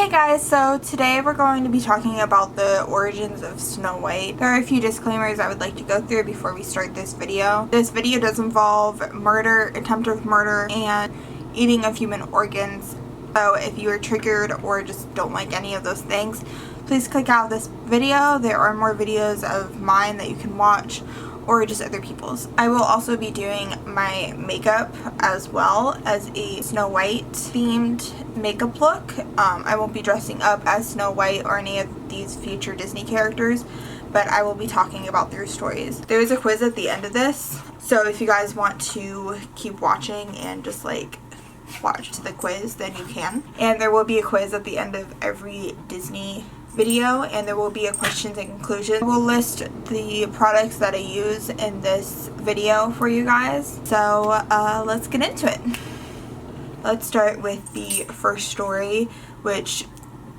Hey guys, so today we're going to be talking about the origins of Snow White. There are a few disclaimers I would like to go through before we start this video. This video does involve murder, attempted murder, and eating of human organs. So if you are triggered or just don't like any of those things, please click out of this video. There are more videos of mine that you can watch, or just other people's. I will also be doing my makeup as well as a Snow White themed makeup look. I won't be dressing up as Snow White or any of these future Disney characters, but I will be talking about their stories. There is a quiz at the end of this, so if you guys want to keep watching and just like watch the quiz, then you can. And there will be a quiz at the end of every Disney video, and there will be a questions and conclusion. We'll list the products that I use in this video for you guys. So let's get into it. Let's start with the first story, which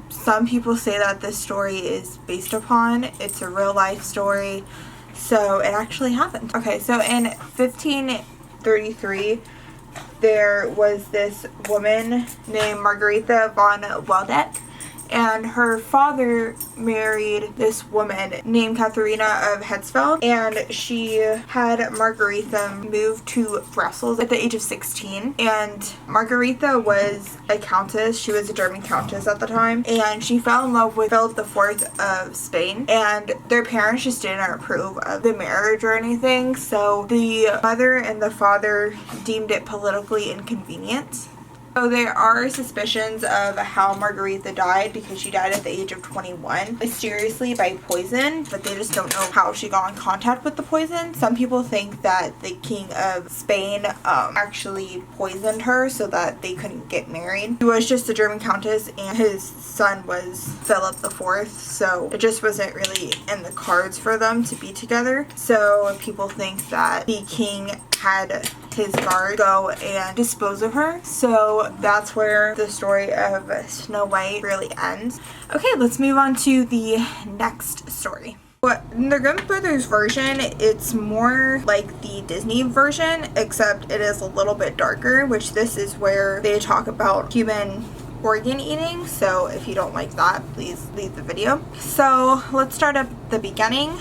some people say that this story is based upon. It's a real life story, so it actually happened. Okay, so in 1533 there was this woman named Margaretha von Waldeck, and her father married this woman named Katharina of Hetzfeld, and she had Margaretha move to Brussels at the age of 16. And Margaretha was a countess. She was a German countess at the time, and she fell in love with Philip IV of Spain, and their parents just didn't approve of the marriage or anything, so the mother and the father deemed it politically inconvenient. So there are suspicions of how Margaretha died, because she died at the age of 21 mysteriously by poison, but they just don't know how she got in contact with the poison. Some people think that the King of Spain actually poisoned her so that they couldn't get married. He was just a German countess and his son was Philip IV, so it just wasn't really in the cards for them to be together. So people think that the king had his guard go and dispose of her. So that's where the story of Snow White really ends. Okay, let's move on to the next story. But in the Grimm Brothers version, it's more like the Disney version, except it is a little bit darker, which this is where they talk about human organ eating. So if you don't like that, please leave the video. So let's start at the beginning.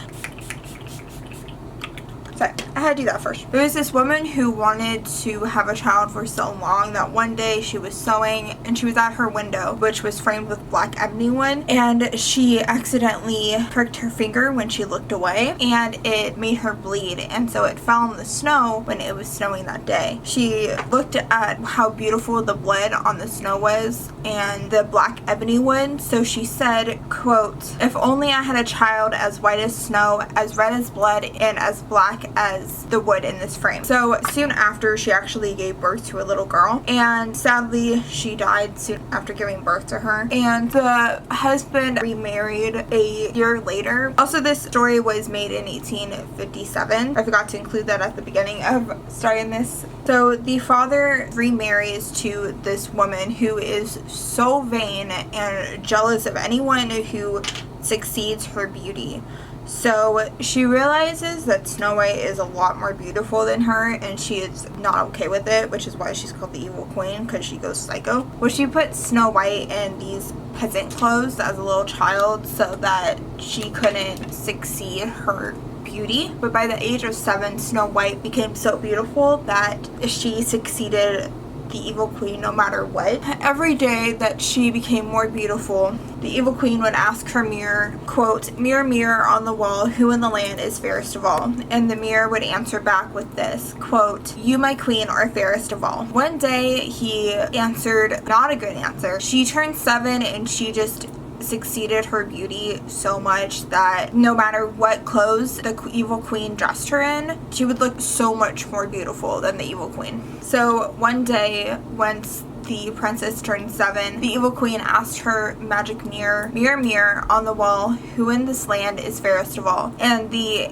Sorry, I had to do that first. There was this woman who wanted to have a child for so long that one day she was sewing and she was at her window, which was framed with black ebony wood, and she accidentally pricked her finger when she looked away, and it made her bleed, and so it fell in the snow when it was snowing that day. She looked at how beautiful the blood on the snow was and the black ebony wood, so she said, quote, "If only I had a child as white as snow, as red as blood, and as black as the wood in this frame." So soon after, she actually gave birth to a little girl, and sadly she died soon after giving birth to her, and the husband remarried a year later. Also, this story was made in 1857. I forgot to include that at the beginning of starting this. So the father remarries to this woman who is so vain and jealous of anyone who succeeds her beauty. So she realizes that Snow White is a lot more beautiful than her, and she is not okay with it, which is why she's called the Evil Queen, because she goes psycho. Well, she put Snow White in these peasant clothes as a little child so that she couldn't succeed her beauty. But by the age of 7, Snow White became so beautiful that she succeeded the Evil Queen no matter what. Every day that she became more beautiful, the Evil Queen would ask her mirror, quote, "Mirror, mirror on the wall, who in the land is fairest of all?" And the mirror would answer back with this, quote, "You, my queen, are fairest of all." One day he answered not a good answer. She turned 7 and she just succeeded her beauty so much that no matter what clothes the Evil Queen dressed her in, she would look so much more beautiful than the Evil Queen. So one day, once the princess turned 7, the Evil Queen asked her magic mirror, "Mirror, mirror on the wall, who in this land is fairest of all?" And the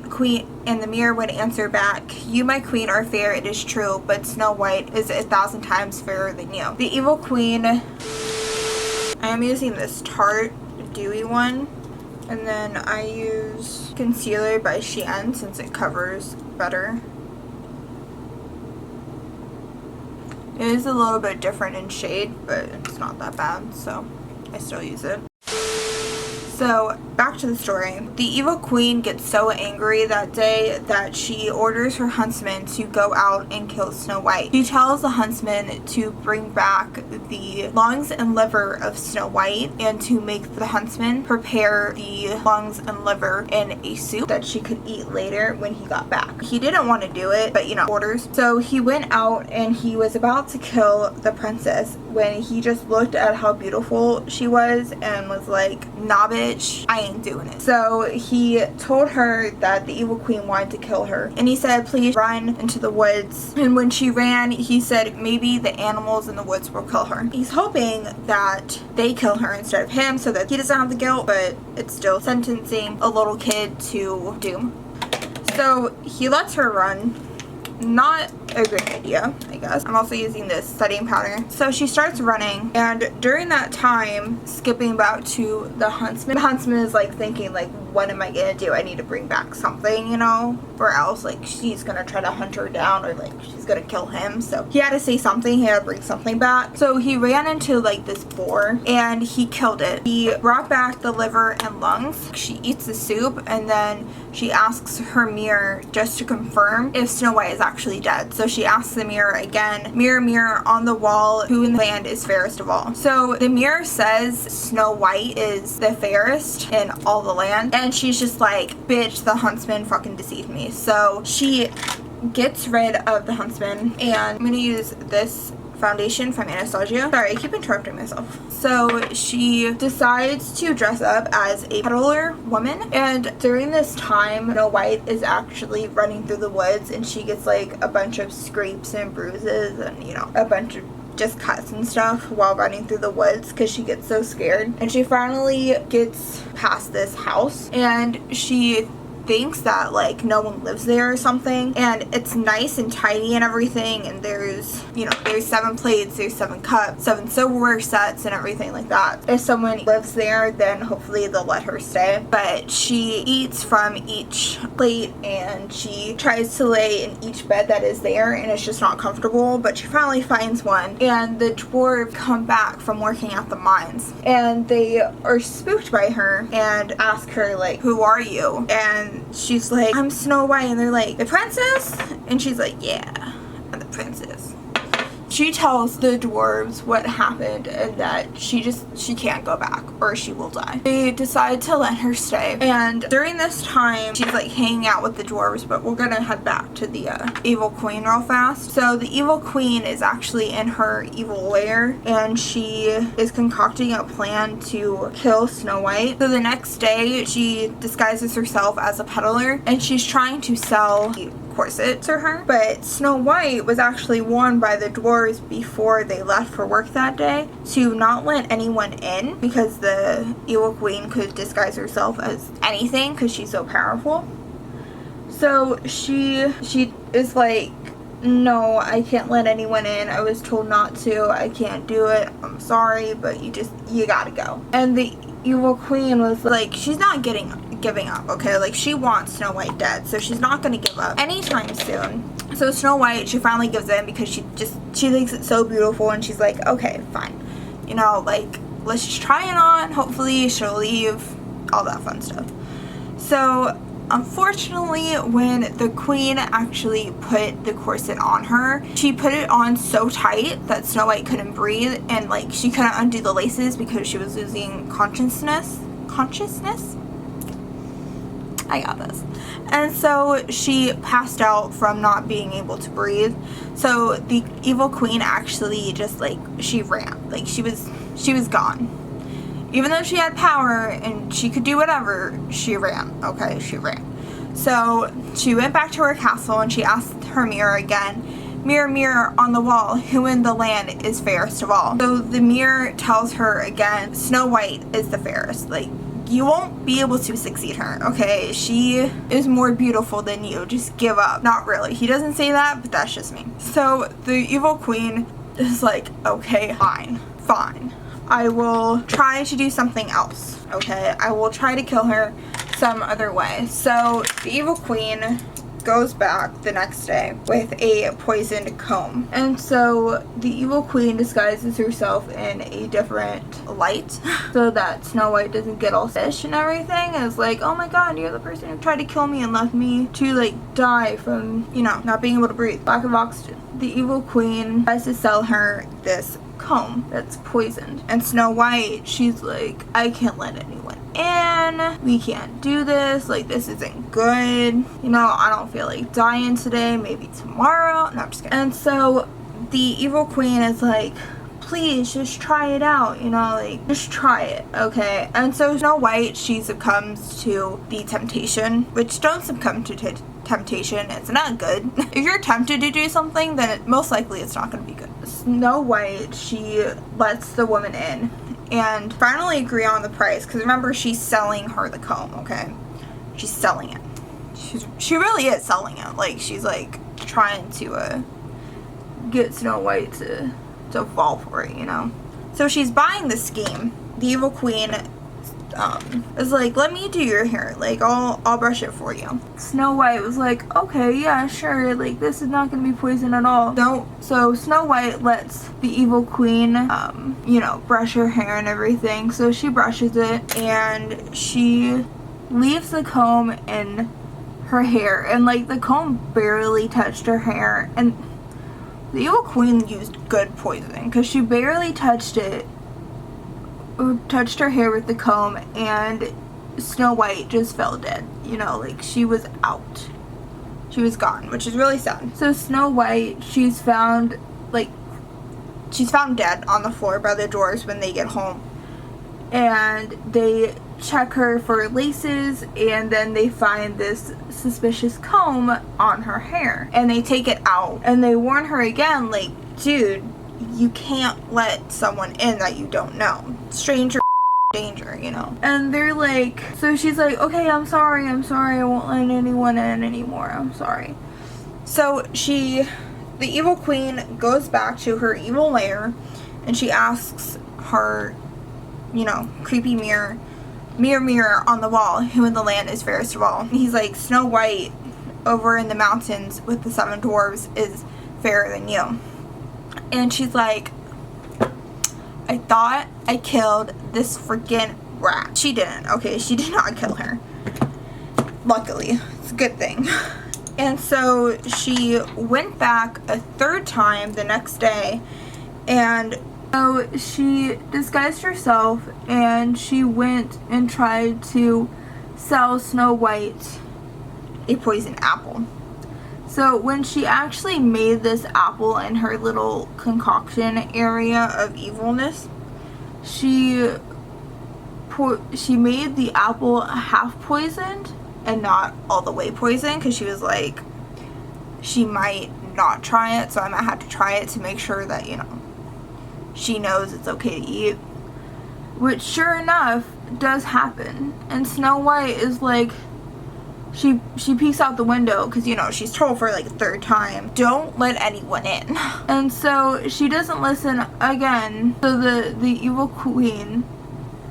mirror would answer back, "You, my queen, are fair, it is true, but Snow White is 1,000 times fairer than you." The Evil Queen, I am using this Tarte Dewy one, and then I use concealer by Shein since it covers better. It is a little bit different in shade, but it's not that bad, so I still use it. So, back to the story. The evil queen gets so angry that day that she orders her huntsman to go out and kill Snow White. She tells the huntsman to bring back the lungs and liver of Snow White and to make the huntsman prepare the lungs and liver in a soup that she could eat later when he got back. He didn't want to do it, but orders. So he went out and he was about to kill the princess when he just looked at how beautiful she was and was like, nah bitch, I ain't doing it. So he told her that the evil queen wanted to kill her, and he said please run into the woods. And when she ran, he said maybe the animals in the woods will kill her. He's hoping that they kill her instead of him so that he doesn't have the guilt, but it's still sentencing a little kid to doom. So he lets her run. Not a great idea, I guess. I'm also using this setting powder. So she starts running, and during that time, skipping back to the huntsman is like thinking like, what am I gonna do? I need to bring back something, or else like she's gonna try to hunt her down, or like she's gonna kill him. So he had to say something, he had to bring something back. So he ran into like this boar and he killed it. He brought back the liver and lungs. She eats the soup, and then she asks her mirror just to confirm if Snow White is actually dead. So she asks the mirror again, mirror, mirror on the wall, who in the land is fairest of all? So the mirror says Snow White is the fairest in all the land, and she's just like, bitch, the huntsman fucking deceived me. So she gets rid of the huntsman, and I'm gonna use this foundation from Anastasia. Sorry, I keep interrupting myself. So she decides to dress up as a peddler woman, and during this time Snow White is actually running through the woods, and she gets like a bunch of scrapes and bruises and a bunch of just cuts and stuff while running through the woods because she gets so scared. And she finally gets past this house, and she thinks that like no one lives there or something, and it's nice and tidy and everything, and there's there's 7 plates, there's 7 cups, 7 silverware sets and everything like that. If someone lives there, then hopefully they'll let her stay. But she eats from each plate, and she tries to lay in each bed that is there, and it's just not comfortable. But she finally finds one, and the dwarves come back from working at the mines, and they are spooked by her and ask her like, who are you? And she's like, I'm Snow White. And they're like, the princess? And she's like, yeah, I'm the princess. She tells the dwarves what happened and that she can't go back or she will die. They decide to let her stay, and during this time she's like hanging out with the dwarves, but we're gonna head back to the evil queen real fast. So the evil queen is actually in her evil lair, and she is concocting a plan to kill Snow White. So the next day she disguises herself as a peddler, and she's trying to sell corset to her, but Snow White was actually warned by the dwarves before they left for work that day to not let anyone in because the evil queen could disguise herself as anything because she's so powerful. So she is like, no, I can't let anyone in. I was told not to. I can't do it. I'm sorry, but you gotta go. And the evil queen was like, she's not giving up, okay? Like, she wants Snow White dead, so she's not gonna give up anytime soon. So Snow White, she finally gives in because she thinks it's so beautiful, and she's like, okay, fine. Like, let's just try it on. Hopefully she'll leave, all that fun stuff. So unfortunately, when the queen actually put the corset on her, she put it on so tight that Snow White couldn't breathe, and like she couldn't undo the laces because she was losing consciousness. I got this. And so she passed out from not being able to breathe. So the evil queen actually just like, she ran. Like, she was gone. Even though she had power and she could do whatever, she ran. Okay, she ran. So she went back to her castle, and she asked her mirror again, mirror, mirror on the wall, who in the land is fairest of all? So the mirror tells her again, Snow White is the fairest. Like, you won't be able to succeed her, okay? She is more beautiful than you. Just give up. Not really. He doesn't say that, but that's just me. So the evil queen is like, okay, fine. I will try to do something else, okay? I will try to kill her some other way. So the evil queen goes back the next day with a poisoned comb. And so the evil queen disguises herself in a different light so that Snow White doesn't get all fish and everything. It's like, oh my god, you're the person who tried to kill me and left me to like die from, you know, not being able to breathe, lack of oxygen. The evil queen tries to sell her this comb that's poisoned, and Snow White, she's like, I can't let anyone in, we can't do this, like this isn't good, you know, I don't feel like dying today, maybe tomorrow. No, I'm just kidding. And so the evil queen is like, please just try it out, you know, like just try it, okay? And so Snow White, she succumbs to the temptation, which don't succumb to temptation, it's not good. If you're tempted to do something, then most likely it's not going to be good. Snow White, she lets the woman in and finally agree on the price, because remember, she's selling her the comb, okay? She's selling it. She really is selling it. Like, she's like trying to get Snow White to fall for it, you know? So she's buying the scheme. The evil queen is like, let me do your hair, like I'll brush it for you. Snow White was like, okay, yeah, sure, like this is not gonna be poison at all. No. So Snow White lets the evil queen you know, brush her hair and everything. So she brushes it and she leaves the comb in her hair, and like the comb barely touched her hair, and the evil queen used good poisoning because she barely touched her hair with the comb, and Snow White just fell dead. You know, like she was out. She was gone, which is really sad. So Snow White, she's found dead on the floor by the Dwarves when they get home. And they check her for laces, and then they find this suspicious comb on her hair. And they take it out, and they warn her again, like, dude, you can't let someone in that you don't know. Stranger danger, you know. And they're like, so she's like, okay, I'm sorry, I won't let anyone in anymore, I'm sorry. So the evil queen goes back to her evil lair, and she asks her, you know, creepy mirror on the wall, who in the land is fairest of all. And he's like, Snow White over in the mountains with the 7 dwarves is fairer than you. And she's like, I thought I killed this freaking rat. She didn't, okay? She did not kill her. Luckily. It's a good thing. And so she went back a 3rd time the next day, and so she disguised herself and she went and tried to sell Snow White a poisoned apple. So when she actually made this apple in her little concoction area of evilness, she made the apple half poisoned and not all the way poisoned, because she was like, she might not try it, so I might have to try it to make sure that, you know, she knows it's okay to eat. Which, sure enough, does happen. And Snow White is like, she peeks out the window, because, you know, she's told for like a 3rd time, don't let anyone in. And so she doesn't listen again. So the evil queen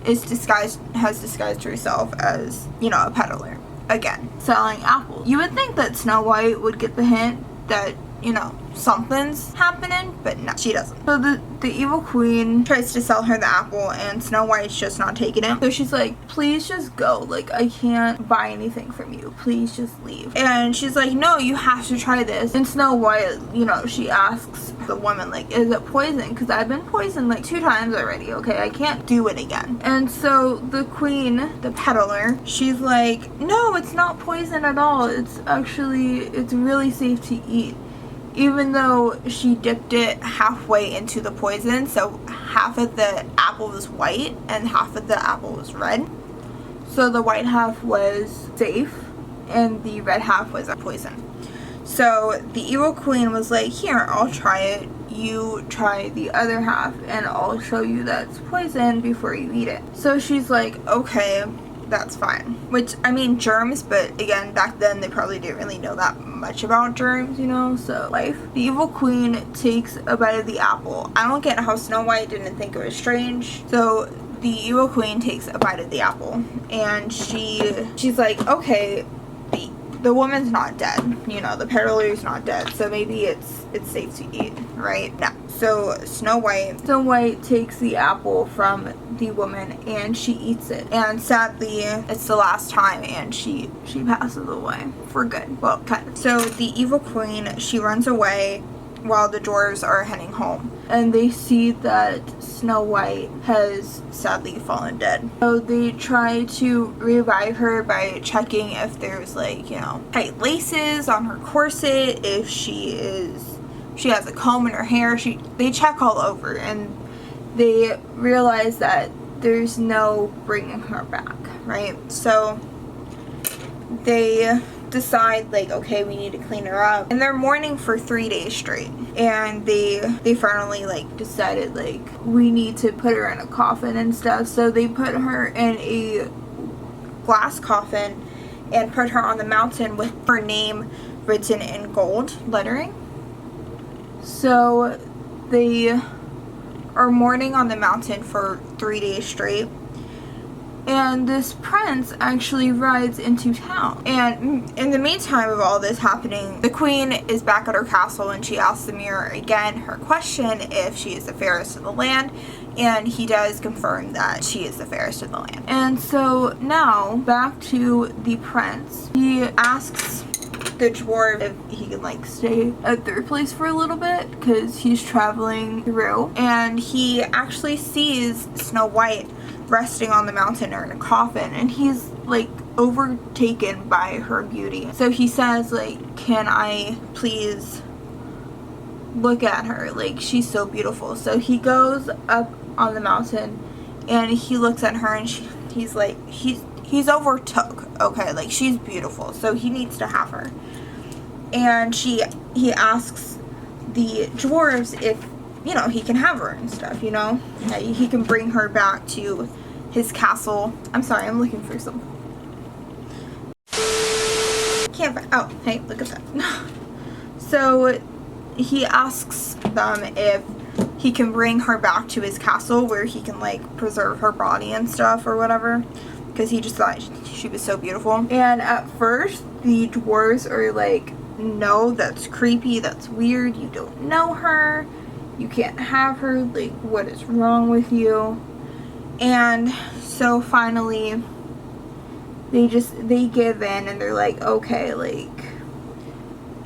has disguised herself as, you know, a peddler again, selling apples. You would think that Snow White would get the hint that, you know, something's happening, but no, she doesn't. So the evil queen tries to sell her the apple, and Snow White's just not taking it. So she's like, please just go, like, I can't buy anything from you, please just leave. And she's like, no, you have to try this. And Snow White, you know, she asks the woman, like, is it poison? Because I've been poisoned like 2 times already, okay, I can't do it again. And so the queen, the peddler, she's like, no, it's not poison at all, it's really safe to eat. Even though she dipped it halfway into the poison, so half of the apple was white and half of the apple was red. So the white half was safe and the red half was poison. So the evil queen was like, here, I'll try it. You try the other half and I'll show you that's poison before you eat it. So she's like, okay, that's fine. Which, I mean, germs, but again, back then they probably didn't really know that much about germs, you know, so life. The evil queen takes a bite of the apple. I don't get how Snow White didn't think it was strange. So the evil queen takes a bite of the apple, and she's like, okay, the woman's not dead, you know, the peddler's not dead, so maybe it's safe to eat, right? No. So Snow White takes the apple from the woman and she eats it, and sadly it's the last time, and she passes away for good. Well, kind of. So the evil queen, she runs away while the dwarves are heading home, and they see that Snow White has sadly fallen dead. So they try to revive her by checking if there's, like, you know, tight laces on her corset, if she has a comb in her hair. They check all over, and they realize that there's no bringing her back, right? So they decide, like, okay, we need to clean her up, and they're mourning for 3 days straight, and they finally, like, decided, like, we need to put her in a coffin and stuff. So they put her in a glass coffin and put her on the mountain with her name written in gold lettering. So they are mourning on the mountain for 3 days straight. And this prince actually rides into town. And in the meantime of all this happening, the queen is back at her castle, and she asks the mirror again her question if she is the fairest of the land. And he does confirm that she is the fairest of the land. And so now, back to the prince. He asks the dwarf if he can, like, stay at their place for a little bit because he's traveling through. And he actually sees Snow White resting on the mountain or in a coffin, and he's, like, overtaken by her beauty. So he says, like, can I please look at her? Like, she's so beautiful. So he goes up on the mountain and he looks at her, and he's like, he's overtook, okay, like, she's beautiful, so he needs to have her. And he asks the dwarves if, you know, he can have her and stuff, you know, he can bring her back to his castle. I'm sorry, I'm looking for some. Can't find. Oh, hey, look at that. So he asks them if he can bring her back to his castle where he can, like, preserve her body and stuff or whatever, because he just thought she was so beautiful. And at first the dwarves are like, no, that's creepy, that's weird, you don't know her, you can't have her, like, what is wrong with you? And so finally they give in, and they're like, okay, like,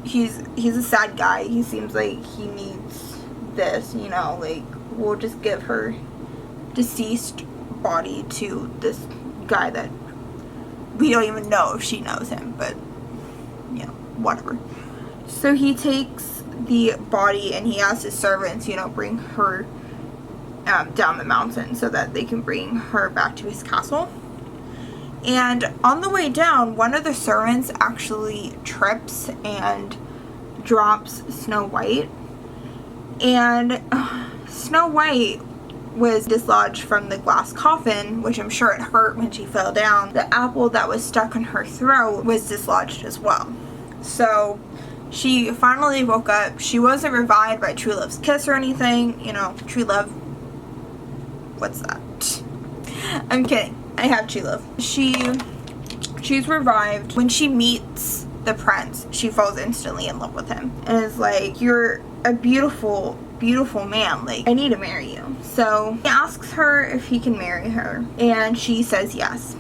he's a sad guy, he seems like he needs this, you know, like, we'll just give her deceased body to this guy that we don't even know if she knows him, but, you know, whatever. So he takes the body and he asks his servants, you know, bring her down the mountain so that they can bring her back to his castle. And on the way down, one of the servants actually trips and drops Snow White, and Snow White was dislodged from the glass coffin, which I'm sure it hurt when she fell down. The apple that was stuck in her throat was dislodged as well. So she finally woke up. She wasn't revived by true love's kiss or anything, you know, true love. What's that? I'm kidding. I have true love. She's revived. When she meets the prince, she falls instantly in love with him and is like, you're a beautiful man, like, I need to marry you. So he asks her if he can marry her, and she says yes.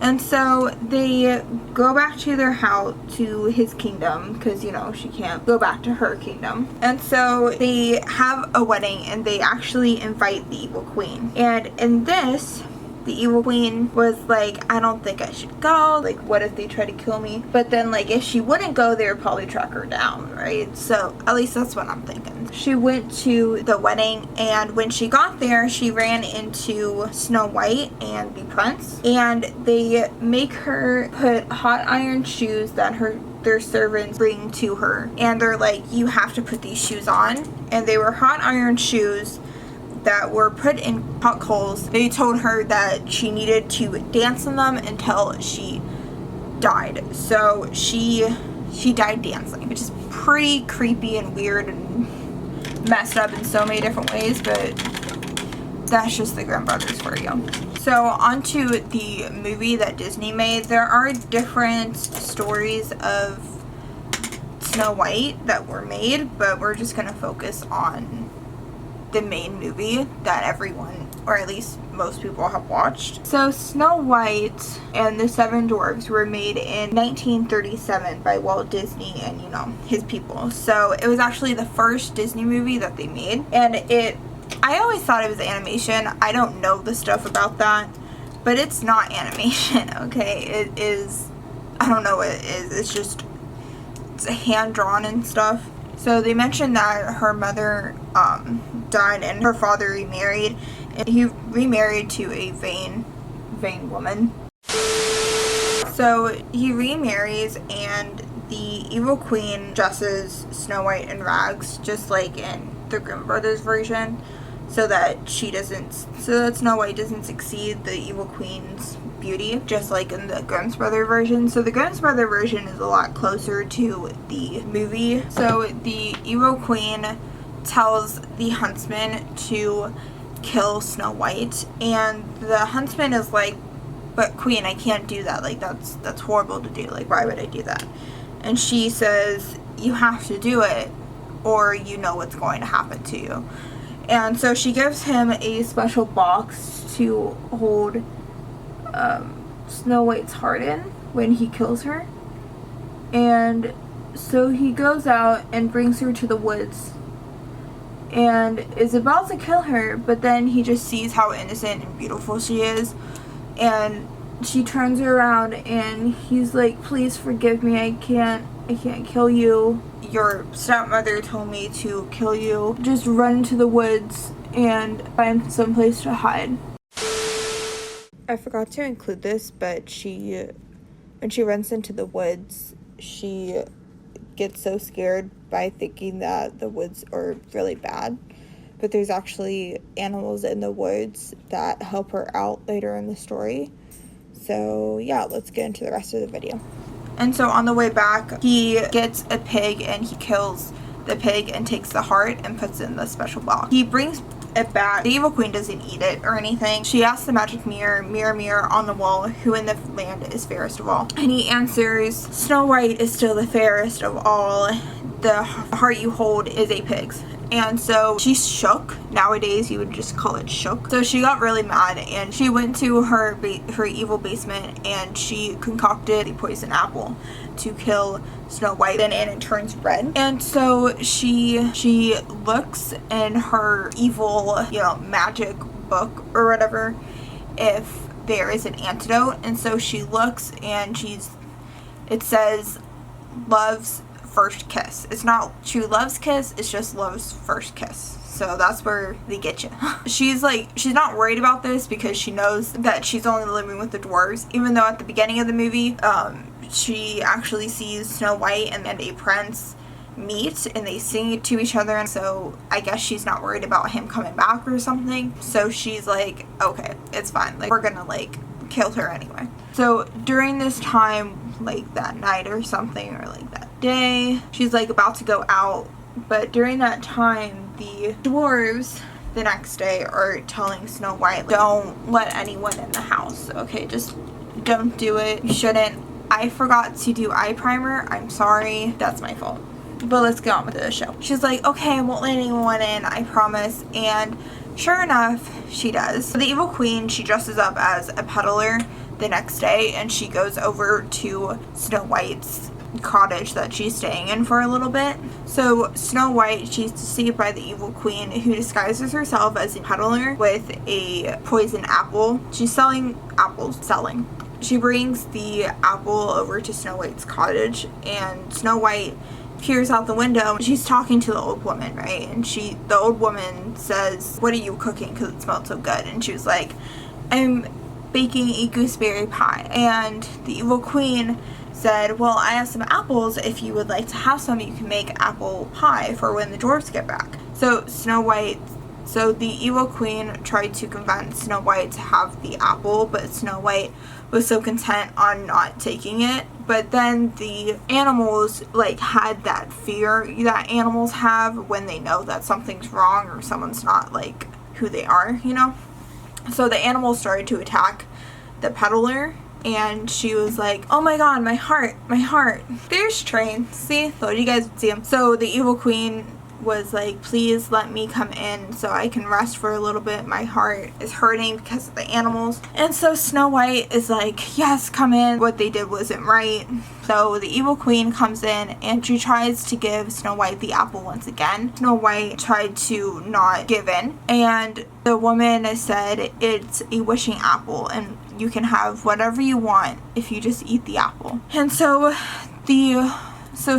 And so they go back to their house, to his kingdom, because, you know, she can't go back to her kingdom. And so they have a wedding, and they actually invite the evil queen. And in this, the evil queen was like, I don't think I should go. Like, what if they try to kill me? But then, like, if she wouldn't go, they would probably track her down, right? So at least that's what I'm thinking. She went to the wedding, and when she got there, she ran into Snow White and the prince, and they make her put hot iron shoes that their servants bring to her, and they're like, you have to put these shoes on. And they were hot iron shoes that were put in hot coals. They told her that she needed to dance in them until she died. So she died dancing, which is pretty creepy and weird and messed up in so many different ways, but that's just the Grimm brothers for you. So onto the movie that Disney made. There are different stories of Snow White that were made, but we're just going to focus on the main movie that everyone, or at least most people, have watched. So Snow White and the Seven Dwarves were made in 1937 by Walt Disney and, you know, his people. So it was actually the first Disney movie that they made, and I always thought it was animation. I don't know the stuff about that, but it's not animation, okay? It is, I don't know what it is. It's hand-drawn and stuff. So they mentioned that her mother died and her father remarried, and he remarried to a vain woman. So he remarries, and the evil queen dresses Snow White in rags, just like in the Grimm Brothers version, so that Snow White doesn't succeed the evil queen's beauty, just like in the Grimm Brothers version. So the Grimm Brothers version is a lot closer to the movie. So the evil queen tells the Huntsman to kill Snow White, and the Huntsman is like, but queen, I can't do that, like that's horrible to do, like why would I do that? And she says, you have to do it or you know what's going to happen to you. And so she gives him a special box to hold Snow White's heart in when he kills her. And so he goes out and brings her to the woods and is about to kill her, but then he just sees how innocent and beautiful she is, and she turns around and he's like, please forgive me, I can't kill you. Your stepmother told me to kill you. Just run into the woods and find some place to hide. I forgot to include this, but when she runs into the woods, she gets so scared by thinking that the woods are really bad, but there's actually animals in the woods that help her out later in the story. So yeah, let's get into the rest of the video. And so on the way back, he gets a pig and he kills the pig and takes the heart and puts it in the special box. He brings it back. The evil queen doesn't eat it or anything. She asks the magic mirror, mirror, mirror on the wall, who in the land is fairest of all? And he answers, Snow White is still the fairest of all. The heart you hold is a pig's. And so she's shook. Nowadays you would just call it shook. So she got really mad and she went to her evil basement and she concocted a poison apple to kill Snow White, and it turns red. And so she looks in her evil, you know, magic book or whatever if there is an antidote. And so she looks and it says love's first kiss. It's not true love's kiss, it's just love's first kiss. So that's where they get you. She's not worried about this because she knows that she's only living with the dwarves, even though at the beginning of the movie she actually sees Snow White and a prince meet and they sing to each other, and so I guess she's not worried about him coming back or something. So she's like, okay, it's fine, like we're gonna like kill her anyway. So during this time, like that night or something, or like that day, she's like about to go out, but during that time the dwarves the next day are telling Snow White, like, don't let anyone in the house, okay, just don't do it, you shouldn't. I forgot to do eye primer, I'm sorry, that's my fault, but let's get on with the show. She's like, okay, I won't let anyone in, I promise. And sure enough, she does. So the evil queen, she dresses up as a peddler the next day and she goes over to Snow White's cottage that she's staying in for a little bit. So Snow White, she's deceived by the evil queen, who disguises herself as a peddler with a poison apple. She's selling apples. She brings the apple over to Snow White's cottage, and Snow White peers out the window. She's talking to the old woman, right? And the old woman says, what are you cooking, because it smelled so good? And she was like, I'm baking a gooseberry pie. And the evil queen said, well, I have some apples, if you would like to have some, you can make apple pie for when the dwarves get back. So the evil queen tried to convince Snow White to have the apple, but Snow White was so content on not taking it. But then the animals like had that fear that animals have when they know that something's wrong or someone's not like who they are, you know? So the animals started to attack the peddler, and she was like, oh my god, my heart, my heart. There's Train. See? Thought you guys would see him. So the evil queen was like, please let me come in so I can rest for a little bit. My heart is hurting because of the animals. And so Snow White is like, yes, come in. What they did wasn't right. So the evil queen comes in and she tries to give Snow White the apple once again. Snow White tried to not give in, and the woman said it's a wishing apple and you can have whatever you want if you just eat the apple. And so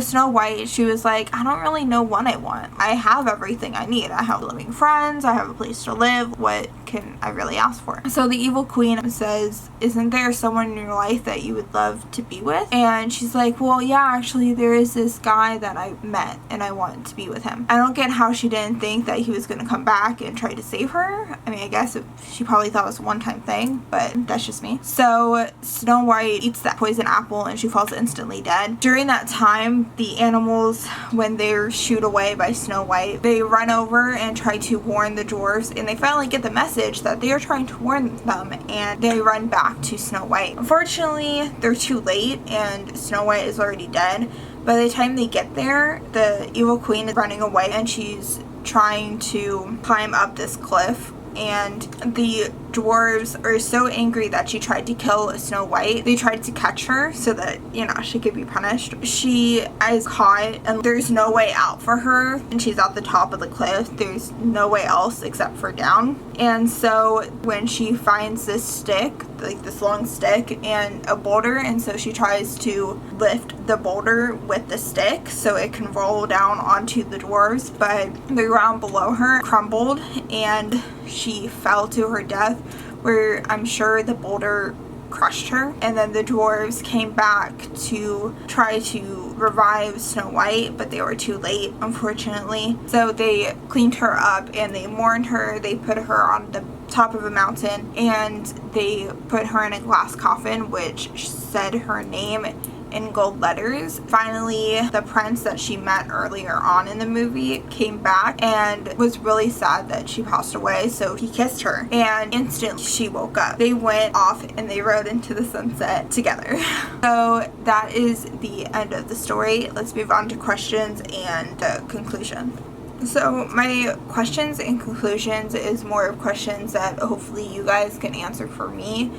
Snow White, she was like, I don't really know what I want. I have everything I need. I have living friends. I have a place to live. What can I really ask for? So the evil queen says, isn't there someone in your life that you would love to be with? And she's like, well, yeah, actually there is this guy that I met and I want to be with him. I don't get how she didn't think that he was going to come back and try to save her. I mean, I guess she probably thought it was a one-time thing, but that's just me. So Snow White eats that poison apple and she falls instantly dead. During that time, the animals, when they're shooed away by Snow White, they run over and try to warn the dwarves, and they finally get the message that they are trying to warn them, and they run back to Snow White. Unfortunately, they're too late and Snow White is already dead. By the time they get there, the evil queen is running away and she's trying to climb up this cliff, and the dwarves are so angry that she tried to kill Snow White. They tried to catch her so that, you know, she could be punished. She is caught and there's no way out for her, and she's at the top of the cliff. There's no way else except for down. And so when she finds this stick, like this long stick and a boulder, and so she tries to lift the boulder with the stick so it can roll down onto the dwarves, but the ground below her crumbled and she fell to her death, where I'm sure the boulder crushed her. And then the dwarves came back to try to revive Snow White, but they were too late, unfortunately. So they cleaned her up and they mourned her. They put her on the top of a mountain and they put her in a glass coffin which said her name in gold letters. Finally, the prince that she met earlier on in the movie came back and was really sad that she passed away, so he kissed her and instantly she woke up. They went off and they rode into the sunset together. So that is the end of the story. Let's move on to questions and the conclusion. So my questions and conclusions is more of questions that hopefully you guys can answer for me,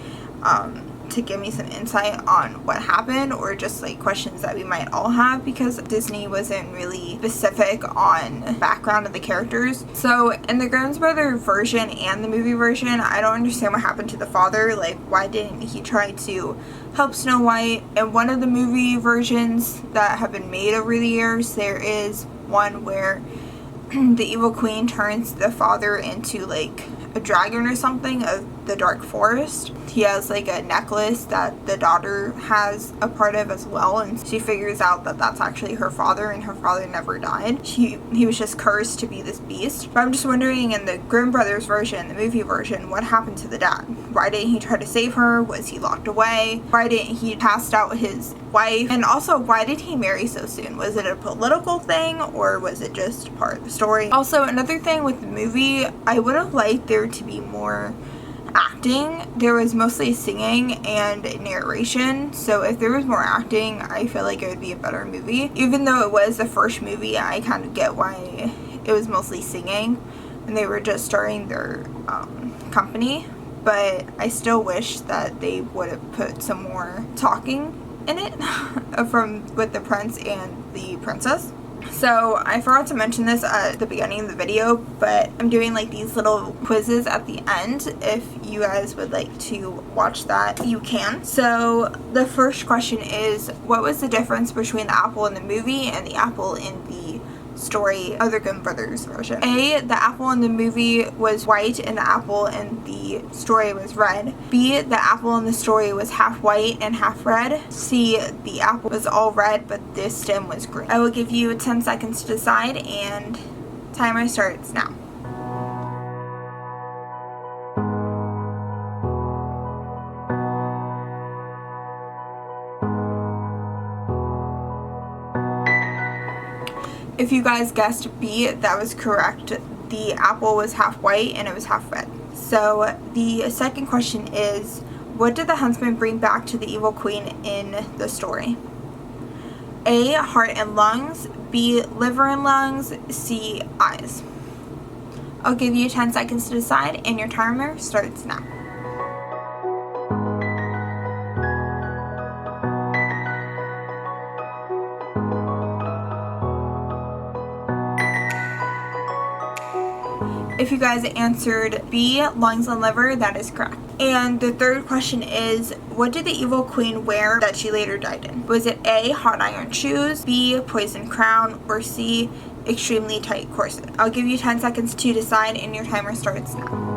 to give me some insight on what happened, or just like questions that we might all have, because Disney wasn't really specific on the background of the characters. So in the Grimm's Brother version and the movie version, I don't understand what happened to the father. Like, why didn't he try to help Snow White? In one of the movie versions that have been made over the years, there is one where the evil queen turns the father into like a dragon or something of the dark forest. He has like a necklace that the daughter has a part of as well, and she figures out that that's actually her father, and her father never died. He was just cursed to be this beast. But I'm just wondering, in the Grimm Brothers version, the movie version, what happened to the dad? Why didn't he try to save her? Was he locked away? Why didn't he cast out his wife? And also, why did he marry so soon? Was it a political thing, or was it just part of the story? Also, another thing with the movie, I would have liked there to be more acting. There was mostly singing and narration, so if there was more acting, I feel like it would be a better movie. Even though it was the first movie, I kind of get why it was mostly singing and they were just starting their company, but I still wish that they would have put some more talking in it with the prince and the princess. So I forgot to mention this at the beginning of the video, but I'm doing like these little quizzes at the end. If you guys would like to watch that, you can. So the first question is, what was the difference between the apple in the movie and the apple in the story of the Grimm Brothers version? A, the apple in the movie was white and the apple in the story was red. B, the apple in the story was half white and half red. C, the apple was all red but the stem was green. I will give you 10 seconds to decide, and timer starts now. If you guys guessed B, that was correct. The apple was half white and it was half red. So the second question is, what did the huntsman bring back to the evil queen in the story? A, heart and lungs, B, liver and lungs, C, eyes. I'll give you 10 seconds to decide, and your timer starts now. If you guys answered B, lungs and liver, that is correct. And the third question is, what did the evil queen wear that she later died in? Was it A, hot iron shoes, B, poison crown, or C, extremely tight corset? I'll give you 10 seconds to decide, and your timer starts now.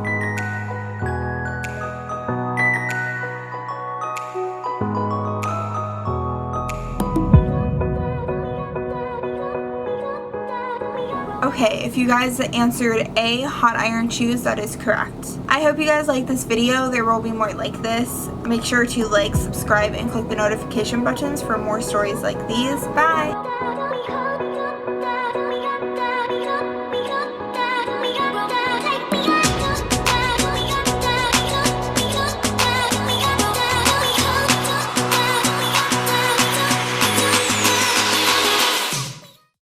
Okay, if you guys answered A, hot iron shoes, that is correct. I hope you guys like this video. There will be more like this. Make sure to like, subscribe, and click the notification buttons for more stories like these. Bye!